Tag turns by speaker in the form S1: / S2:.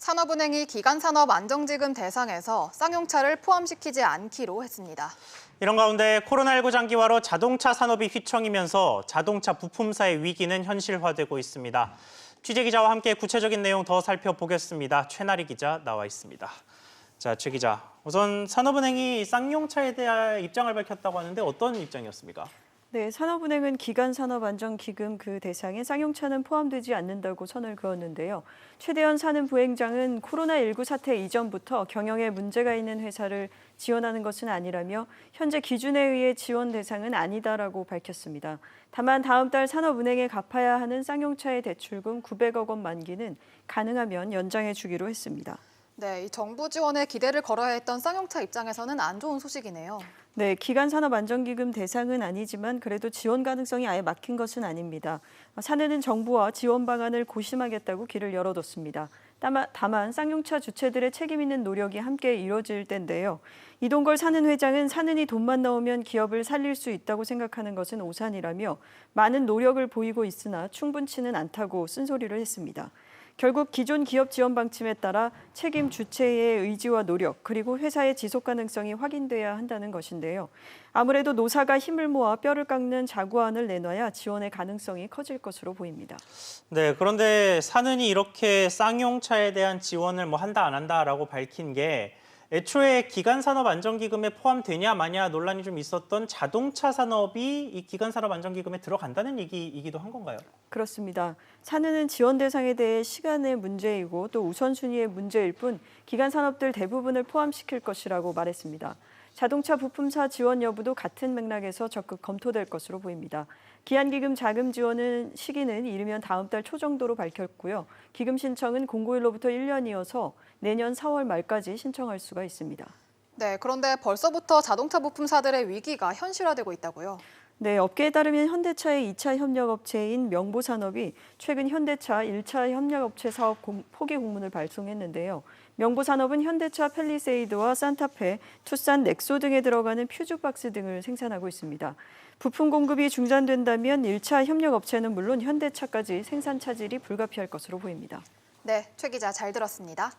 S1: 산업은행이 기간산업 안정지급 대상에서 쌍용차를 포함시키지 않기로 했습니다.
S2: 이런 가운데 코로나19 장기화로 자동차 산업이 휘청이면서 자동차 부품사의 위기는 현실화되고 있습니다. 취재기자와 함께 구체적인 내용 더 살펴보겠습니다. 최나리 기자 나와 있습니다. 자, 최 기자, 우선 산업은행이 쌍용차에 대한 입장을 밝혔다고 하는데 어떤 입장이었습니까?
S3: 네, 산업은행은 기간산업안정기금 그 대상에 쌍용차는 포함되지 않는다고 선을 그었는데요. 최대현 산업부행장은 코로나19 사태 이전부터 경영에 문제가 있는 회사를 지원하는 것은 아니라며 현재 기준에 의해 지원 대상은 아니다라고 밝혔습니다. 다만 다음 달 산업은행에 갚아야 하는 쌍용차의 대출금 900억 원 만기는 가능하면 연장해 주기로 했습니다.
S1: 네, 이 정부 지원에 기대를 걸어야 했던 쌍용차 입장에서는 안 좋은 소식이네요.
S3: 네, 기간산업안정기금 대상은 아니지만 그래도 지원 가능성이 아예 막힌 것은 아닙니다. 사내는 정부와 지원 방안을 고심하겠다고 길을 열어뒀습니다. 다만 쌍용차 주체들의 책임 있는 노력이 함께 이뤄질 텐데요. 이동걸 사는 회장은 사는이 돈만 넣으면 기업을 살릴 수 있다고 생각하는 것은 오산이라며 많은 노력을 보이고 있으나 충분치는 않다고 쓴소리를 했습니다. 결국 기존 기업 지원 방침에 따라 책임 주체의 의지와 노력 그리고 회사의 지속 가능성이 확인돼야 한다는 것인데요. 아무래도 노사가 힘을 모아 뼈를 깎는 자구안을 내놔야 지원의 가능성이 커질 것으로 보입니다.
S2: 네, 그런데 산은이 이렇게 쌍용차에 대한 지원을 한다 안 한다라고 밝힌 게 애초에 기간산업안정기금에 포함되냐 마냐 논란이 좀 있었던 자동차 산업이 이 기간산업안정기금에 들어간다는 얘기이기도 한 건가요?
S3: 그렇습니다. 산은은 지원 대상에 대해 시간의 문제이고 또 우선순위의 문제일 뿐 기간 산업들 대부분을 포함시킬 것이라고 말했습니다. 자동차 부품사 지원 여부도 같은 맥락에서 적극 검토될 것으로 보입니다. 기한기금 자금 지원은 시기는 이르면 다음 달 초 정도로 밝혔고요. 기금 신청은 공고일로부터 1년이어서 내년 4월 말까지 신청할 수가 있습니다.
S1: 네, 그런데 벌써부터 자동차 부품사들의 위기가 현실화되고 있다고요?
S3: 네, 업계에 따르면 현대차의 2차 협력업체인 명보산업이 최근 현대차 1차 협력업체 사업 포기 공문을 발송했는데요. 명보산업은 현대차 팰리세이드와 산타페, 투싼 넥소 등에 들어가는 퓨즈박스 등을 생산하고 있습니다. 부품 공급이 중단된다면 1차 협력업체는 물론 현대차까지 생산 차질이 불가피할 것으로 보입니다.
S1: 네, 최 기자 잘 들었습니다.